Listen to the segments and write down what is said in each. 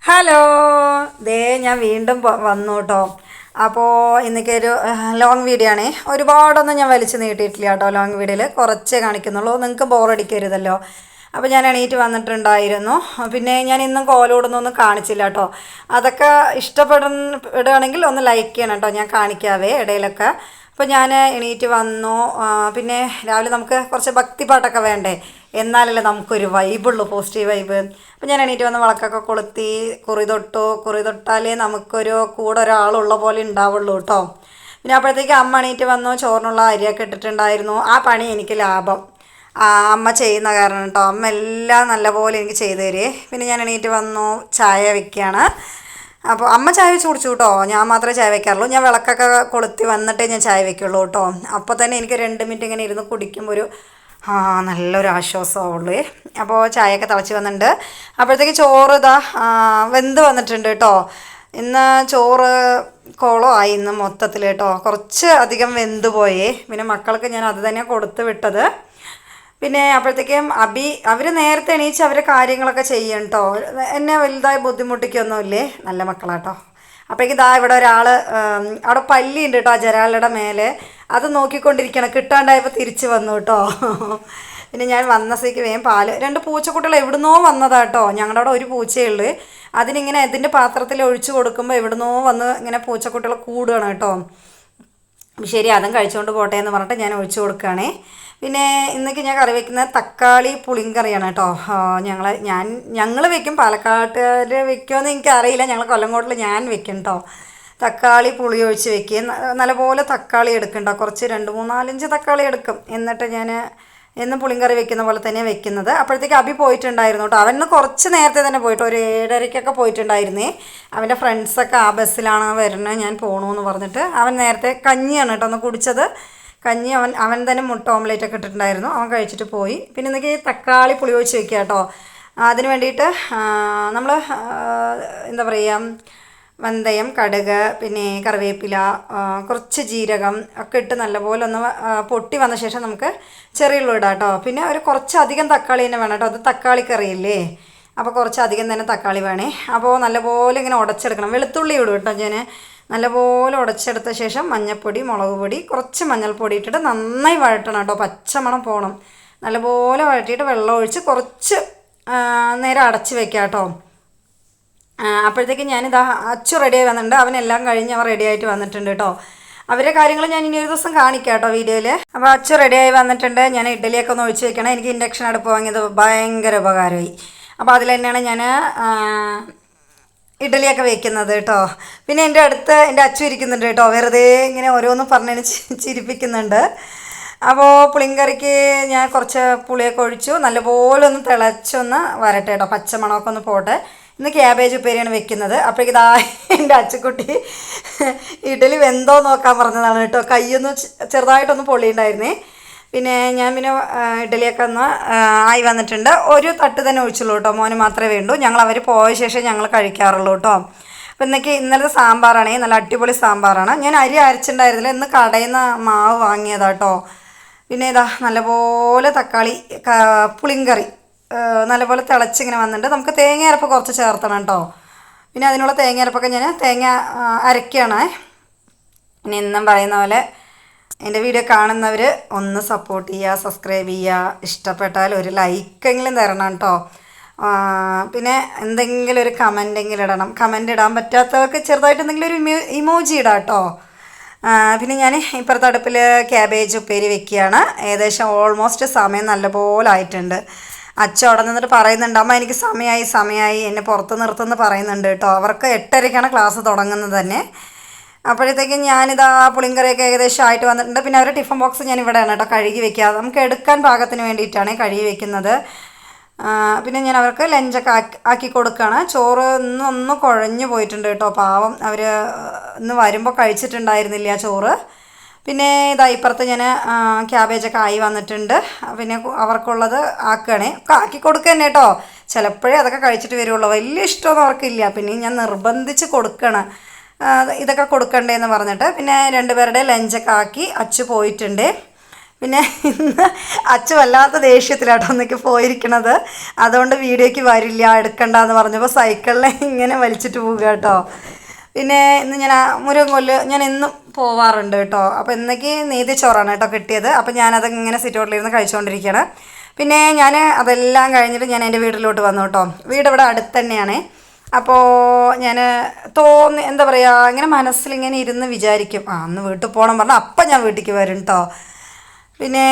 Hello, ദേ ഞാൻ വീണ്ടും വന്നു കേട്ടോ. അപ്പോൾ ഇന്നൊക്കെയൊരു ലോങ് വീഡിയോ ആണേ. ഒരുപാടൊന്നും ഞാൻ വലിച്ചു നീട്ടിയിട്ടില്ല കേട്ടോ. ലോങ് വീഡിയോയിൽ കുറച്ചേ കാണിക്കുന്നുള്ളൂ, നിങ്ങൾക്ക് ബോറടിക്കരുതല്ലോ. അപ്പോൾ ഞാൻ എണീറ്റ് വന്നിട്ടുണ്ടായിരുന്നു. പിന്നെ ഞാൻ ഇന്നും കോലോടുന്നൊന്നും കാണിച്ചില്ല കേട്ടോ. അതൊക്കെ ഇഷ്ടപ്പെടുകയാണെങ്കിൽ ഒന്ന് ലൈക്ക് ചെയ്യണം കേട്ടോ, ഞാൻ കാണിക്കാവേ ഇടയിലൊക്കെ. അപ്പോൾ ഞാൻ എണീറ്റ് വന്നു. പിന്നെ രാവിലെ നമുക്ക് കുറച്ച് ഭക്തിപ്പാട്ടൊക്കെ വേണ്ടേ, എന്നാലല്ലേ നമുക്കൊരു വൈബുള്ളൂ, പോസിറ്റീവ് വൈബ്. അപ്പോൾ ഞാൻ എണീറ്റ് വന്ന് വിളക്കൊക്കെ കൊളുത്തി കുറി തൊട്ടാലേ നമുക്കൊരു കൂടെ ഒരാളുള്ള പോലെ ഉണ്ടാവുള്ളൂ കേട്ടോ. പിന്നെ അപ്പോഴത്തേക്ക് അമ്മ എണീറ്റ് വന്നു, ചോറിനുള്ള അരിയൊക്കെ ഇട്ടിട്ടുണ്ടായിരുന്നു. ആ പണി എനിക്ക് ലാഭം, അമ്മ ചെയ്യുന്ന കാരണം കേട്ടോ. അമ്മ എല്ലാം നല്ലപോലെ എനിക്ക് ചെയ്തു തരുമേ. പിന്നെ ഞാൻ എണീറ്റ് വന്നു, ചായ വെക്കുകയാണ്. അപ്പോൾ അമ്മ ചായ വെച്ച് കുടിച്ചു കേട്ടോ, ഞാൻ മാത്രമേ ചായ വെക്കാറുള്ളൂ. ഞാൻ വിളക്കൊക്കെ കൊളുത്തി വന്നിട്ടേ ഞാൻ ചായ വെക്കുള്ളൂ കേട്ടോ. അപ്പോൾ തന്നെ എനിക്ക് 2 മിനിറ്റ് ഇങ്ങനെ ഇരുന്ന് കുടിക്കുമ്പോൾ ഒരു നല്ലൊരു ആശ്വാസമുള്ളൂ. അപ്പോൾ ചായയൊക്കെ തിളച്ച് വന്നിട്ടുണ്ട്. അപ്പോഴത്തേക്ക് ചോറ് ഇതാ വെന്ത് വന്നിട്ടുണ്ട് കേട്ടോ. ഇന്ന് ചോറ് കുളമായി ഇന്ന് മൊത്തത്തിൽ കേട്ടോ. കുറച്ച് അധികം വെന്ത് പോയേ. പിന്നെ മക്കൾക്ക് ഞാൻ അത് തന്നെ കൊടുത്ത് വിട്ടത്. പിന്നെ അപ്പോഴത്തേക്കും അവർ നേരത്തെ എണീച്ച് അവരെ കാര്യങ്ങളൊക്കെ ചെയ്യും കേട്ടോ. എന്നെ വലുതായി ബുദ്ധിമുട്ടിക്കൊന്നുമില്ലേ, നല്ല മക്കളാട്ടോ. അപ്പോഴേക്കും ഇവിടെ ഒരാൾ അവിടെ പല്ലിയുണ്ട് കേട്ടോ, ആ ജനാലയുടെ മേലെ. അത് നോക്കിക്കൊണ്ടിരിക്കണം, കിട്ടാണ്ടായപ്പോൾ തിരിച്ച് വന്നു കേട്ടോ. പിന്നെ ഞാൻ വന്ന സ്ഥിതിക്ക് വേഗം 2 പൂച്ചക്കുട്ടികൾ എവിടുന്നോ വന്നതാട്ടോ. ഞങ്ങളുടെ അവിടെ ഒരു പൂച്ചയുള്ളൂ. അതിനിങ്ങനെ ഇതിൻ്റെ പാത്രത്തിൽ ഒഴിച്ചു കൊടുക്കുമ്പോൾ എവിടുന്നോ വന്ന് ഇങ്ങനെ പൂച്ചക്കുട്ടികൾ കൂടുകയാണ് കേട്ടോ. ശരി, അതും കഴിച്ചുകൊണ്ട് പോട്ടെ എന്ന് പറഞ്ഞിട്ട് ഞാൻ ഒഴിച്ചു കൊടുക്കുകയാണേ. പിന്നെ ഇന്നൊക്കെ ഞാൻ കറി വയ്ക്കുന്നത് തക്കാളി പുളിങ്കറിയാണ് കേട്ടോ. ഞങ്ങൾ വെക്കും, പാലക്കാട്ടുകാർ വെക്കുമെന്ന് എനിക്കറിയില്ല. ഞങ്ങൾ കൊല്ലങ്കോട്ടിൽ ഞാൻ വെക്കും കേട്ടോ. തക്കാളി പുളി ഒഴിച്ച് വെക്കുകയും നല്ലപോലെ തക്കാളി എടുക്കും കേട്ടോ. കുറച്ച് 2, 3, 4, 5 തക്കാളി എടുക്കും. എന്നിട്ട് ഞാൻ എന്നും പുളിങ്കറി വെക്കുന്ന പോലെ തന്നെയാണ് വെക്കുന്നത്. അപ്പോഴത്തേക്ക് അഭി പോയിട്ടുണ്ടായിരുന്നു കേട്ടോ. അവന് കുറച്ച് നേരത്തെ തന്നെ പോയിട്ട് ഒരു 7:30 പോയിട്ടുണ്ടായിരുന്നേ. അവൻ്റെ ഫ്രണ്ട്സൊക്കെ ആ ബസ്സിലാണ് വരുന്നത്, ഞാൻ പോകണമെന്ന് പറഞ്ഞിട്ട്. അവൻ നേരത്തെ കഞ്ഞിയാണ് കേട്ടോ ഒന്ന് കുടിച്ചത്. കഞ്ഞി അവൻ തന്നെ മുട്ട ഓംലേറ്റൊക്കെ ഇട്ടിട്ടുണ്ടായിരുന്നു, അവൻ കഴിച്ചിട്ട് പോയി. പിന്നെ ഇന്നേക്ക് തക്കാളി പുളി ഒഴിച്ച് വെക്കുക കേട്ടോ. അതിന് വേണ്ടിയിട്ട് നമ്മൾ എന്താ പറയുക, വെന്തയം, കടുക്, പിന്നെ കറിവേപ്പില, കുറച്ച് ജീരകം ഒക്കെ ഇട്ട് നല്ലപോലെ ഒന്ന് പൊട്ടി വന്ന ശേഷം നമുക്ക് ചെറിയുള്ളി ഇടാം കേട്ടോ. പിന്നെ കുറച്ചധികം തക്കാളി തന്നെ വേണം കേട്ടോ, അത് തക്കാളി കറിയില്ലേ. അപ്പോൾ കുറച്ചധികം തന്നെ തക്കാളി വേണേ. അപ്പോൾ നല്ലപോലെ ഇങ്ങനെ ഉടച്ചെടുക്കണം. വെളുത്തുള്ളി ഇടും കേട്ടോ ഞാൻ. നല്ലപോലെ ഉടച്ചെടുത്ത ശേഷം മഞ്ഞൾപ്പൊടി, മുളക് പൊടി, കുറച്ച് മഞ്ഞൾപ്പൊടി ഇട്ടിട്ട് നന്നായി വഴറ്റണം കേട്ടോ, പച്ചമണം പോകണം. നല്ലപോലെ വഴറ്റിയിട്ട് വെള്ളം ഒഴിച്ച് കുറച്ച് നേരം അടച്ച് വെക്കാം കേട്ടോ. അപ്പോഴത്തേക്ക് ഞാനിതാ അച്ചു റെഡിയായി വന്നിട്ടുണ്ട്. അവനെല്ലാം കഴിഞ്ഞ് അവൻ റെഡി ആയിട്ട് വന്നിട്ടുണ്ട് കേട്ടോ. അവരുടെ കാര്യങ്ങൾ ഞാൻ ഇനി ഒരു ദിവസം കാണിക്കാം കേട്ടോ വീഡിയോയിൽ. അപ്പോൾ അച്ചു റെഡിയായി വന്നിട്ടുണ്ട്. ഞാൻ ഇഡ്ഡലിയൊക്കെ ഒന്ന് ഒഴിച്ച് വെക്കണം. എനിക്ക് ഇൻഡക്ഷൻ അടുപ്പ് വാങ്ങിയത് ഭയങ്കര ഉപകാരമായി. അപ്പോൾ അതിൽ തന്നെയാണ് ഞാൻ ഇഡ്ഡലിയൊക്കെ വെക്കുന്നത് കേട്ടോ. പിന്നെ എൻ്റെ അടുത്ത് എൻ്റെ അച്ചു ഇരിക്കുന്നുണ്ട് കേട്ടോ, വെറുതെ ഇങ്ങനെ ഓരോന്ന് പറഞ്ഞതിന് ചിരിപ്പിക്കുന്നുണ്ട്. അപ്പോൾ പുളിങ്കറിക്ക് ഞാൻ കുറച്ച് പുളിയൊക്കെ ഒഴിച്ചു, നല്ലപോലെ ഒന്ന് തിളച്ചൊന്ന് വരട്ടെ കേട്ടോ, പച്ചമണമൊക്കെ ഒന്ന് പോട്ടെ. ഇന്ന് ക്യാബേജ് ഉപ്പേരിയാണ് വെക്കുന്നത്. അപ്പോഴേക്ക് ഇതാ എൻ്റെ അച്ചുക്കുട്ടി ഇഡ്ഡലി വെന്തോ നോക്കാൻ പറഞ്ഞതാണ് കേട്ടോ. കൈയൊന്ന് ചെറുതായിട്ടൊന്ന് പൊള്ളിയിട്ടുണ്ടായിരുന്നേ. പിന്നെ ഇഡ്ഡലിയൊക്കെ ഒന്ന് ആയി വന്നിട്ടുണ്ട്. ഒരു തട്ട് തന്നെ ഒഴിച്ചുള്ളൂ കേട്ടോ, മോന് മാത്രമേ വേണ്ടൂ. അവർ പോയ ശേഷം ഞങ്ങൾ കഴിക്കാറുള്ളൂ കേട്ടോ. അപ്പോൾ ഇന്നലത്തെ സാമ്പാറാണേ, നല്ല അടിപൊളി സാമ്പാറാണ്. ഞാൻ അരി അരച്ചിട്ടുണ്ടായിരുന്നില്ല, ഇന്ന് കടയിൽ നിന്ന് മാവ് വാങ്ങിയതാട്ടോ. പിന്നെ ഇതാ നല്ലപോലെ തക്കാളി പുളിങ്കറി നല്ലപോലെ തിളച്ചിങ്ങനെ വന്നിട്ടുണ്ട്. നമുക്ക് തേങ്ങ അരപ്പ് കുറച്ച് ചേർത്തണം കേട്ടോ. പിന്നെ അതിനുള്ള തേങ്ങ അരപ്പൊക്കെ ഞാൻ അരയ്ക്കുകയാണ്. പിന്നെ എന്നും പറയുന്ന പോലെ എൻ്റെ വീഡിയോ കാണുന്നവർ ഒന്ന് സപ്പോർട്ട് ചെയ്യുക, സബ്സ്ക്രൈബ് ചെയ്യുക. ഇഷ്ടപ്പെട്ടാൽ ഒരു ലൈക്കെങ്കിലും തരണം കേട്ടോ. പിന്നെ എന്തെങ്കിലും ഒരു കമൻറ്റെങ്കിലും ഇടണം. കമൻ്റ് ഇടാൻ പറ്റാത്തവർക്ക് ചെറുതായിട്ട് എന്തെങ്കിലും ഒരു ഇമോജി ഇടാം കേട്ടോ. പിന്നെ ഞാൻ ഇപ്പുറത്തെ അടുപ്പിൽ ക്യാബേജ് ഉപ്പേരി വെക്കുകയാണ്. ഏകദേശം ഓൾമോസ്റ്റ് സമയം നല്ലപോലെ ആയിട്ടുണ്ട്. അച്ഛൻ അവിടെ നിന്നിട്ട് പറയുന്നുണ്ട്, അമ്മ എനിക്ക് സമയമായി എന്നെ പുറത്ത് നിർത്തുമെന്ന് പറയുന്നുണ്ട് കേട്ടോ. അവർക്ക് 8:30 ക്ലാസ് തുടങ്ങുന്നത് തന്നെ. അപ്പോഴത്തേക്കും ഞാനിതാ പുളിങ്കറിയൊക്കെ ഏകദേശം ആയിട്ട് വന്നിട്ടുണ്ട്. പിന്നെ അവരുടെ ടിഫിൻ ബോക്സ് ഞാൻ ഇവിടെയാണ് കേട്ടോ കഴുകി വെക്കുക. നമുക്ക് എടുക്കാൻ പാകത്തിന് വേണ്ടിയിട്ടാണ് കഴുകി വെക്കുന്നത്. പിന്നെ ഞാൻ അവർക്ക് ലഞ്ചൊക്കെ ആക്കി കൊടുക്കുകയാണ്. ചോറ് ഇന്നൊന്ന് കുഴഞ്ഞു പോയിട്ടുണ്ട് കേട്ടോ, പാവം. അവർ ഇന്ന് വരുമ്പോൾ കഴിച്ചിട്ടുണ്ടായിരുന്നില്ല ചോറ്. പിന്നെ ഇതാ ഇപ്പുറത്ത് ഞാൻ ക്യാബേജൊക്കെ ആയി വന്നിട്ടുണ്ട്. പിന്നെ അവർക്കുള്ളത് ആക്കുകയാണേ, ഒക്കെ ആക്കി കൊടുക്കുക തന്നെ കേട്ടോ. ചിലപ്പോഴേ അതൊക്കെ കഴിച്ചിട്ട് വരുള്ളൂ, വലിയ ഇഷ്ടമൊന്നും അവർക്കില്ല. പിന്നെ ഞാൻ നിർബന്ധിച്ച് കൊടുക്കണം, ഇതൊക്കെ കൊടുക്കണ്ടേന്ന് പറഞ്ഞിട്ട്. പിന്നെ 2 പേരുടെ ലഞ്ചൊക്കെ ആക്കി അച്ചു പോയിട്ടുണ്ട്. പിന്നെ ഇന്ന് അച്ഛൻ വല്ലാത്ത ദേഷ്യത്തിലാട്ടോ ഒന്നേക്ക് പോയിരിക്കണത്. അതുകൊണ്ട് വീഡിയോയ്ക്ക് വരില്ല എടുക്കണ്ടെന്ന് പറഞ്ഞപ്പോൾ സൈക്കിളിൽ ഇങ്ങനെ വലിച്ചിട്ട് പോവുക കേട്ടോ. പിന്നെ ഇന്ന് ഞാൻ മുരുകൻകൊല്ല് ഞാൻ എന്നും പോവാറുണ്ട് കേട്ടോ. അപ്പോൾ ഇന്നേക്ക് നെയ്തിച്ചോറാണ് കേട്ടോ കിട്ടിയത്. അപ്പോൾ ഞാനതിങ്ങനെ സിറ്റൗട്ടിലിരുന്ന് കഴിച്ചുകൊണ്ടിരിക്കുകയാണ്. പിന്നെ ഞാൻ അതെല്ലാം കഴിഞ്ഞിട്ട് ഞാൻ എൻ്റെ വീട്ടിലോട്ട് വന്നു കേട്ടോ. വീട് ഇവിടെ അടുത്ത് തന്നെയാണ്. അപ്പോൾ ഞാൻ എന്താ പറയുക, ഇങ്ങനെ മനസ്സിലിങ്ങനെ ഇരുന്ന് വിചാരിക്കും അന്ന് വീട്ടിൽ പോകണം പറഞ്ഞാൽ അപ്പം ഞാൻ വീട്ടിലേക്ക് വരും കേട്ടോ. പിന്നെ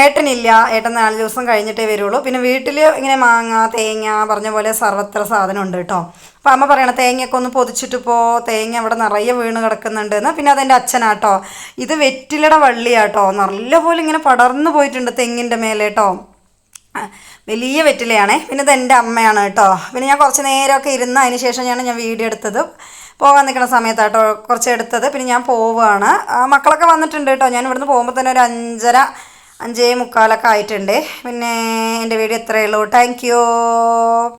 ഏട്ടനില്ല, ഏട്ടൻ 4 ദിവസം കഴിഞ്ഞിട്ടേ വരുള്ളൂ. പിന്നെ വീട്ടിൽ ഇങ്ങനെ മാങ്ങ തേങ്ങ പറഞ്ഞ പോലെ സർവത്ര സാധനം ഉണ്ട് കേട്ടോ. അപ്പോൾ അമ്മ പറയണം തേങ്ങയൊക്കെ ഒന്ന് പൊതിച്ചിട്ട് തേങ്ങ അവിടെ നിറയെ വീണ് കിടക്കുന്നുണ്ട് എന്ന്. പിന്നെ അതെൻ്റെ അച്ഛനാട്ടോ. ഇത് വെറ്റിലയുടെ വള്ളിയാട്ടോ, നല്ലപോലെ ഇങ്ങനെ പടർന്നു പോയിട്ടുണ്ട് തെങ്ങിൻ്റെ മേലെ കേട്ടോ. വലിയ വെറ്റിലയാണേ. പിന്നെ ഇത് എൻ്റെ അമ്മയാണ് കേട്ടോ. പിന്നെ ഞാൻ കുറച്ച് നേരമൊക്കെ ഇരുന്ന് അതിന് ശേഷമാണ് ഞാൻ വീഡിയോ എടുത്തത്. പോകാൻ നിൽക്കുന്ന സമയത്താട്ടോ കുറച്ച് എടുത്തത്. പിന്നെ ഞാൻ പോവുകയാണ്. മക്കളൊക്കെ വന്നിട്ടുണ്ട് കേട്ടോ. ഞാൻ ഇവിടുന്ന് പോകുമ്പോൾ തന്നെ ഒരു 5:30 5:45 ആയിട്ടുണ്ട്. പിന്നെ എൻ്റെ വീഡിയോ ഇത്രയേ ഉള്ളൂ. Thank you.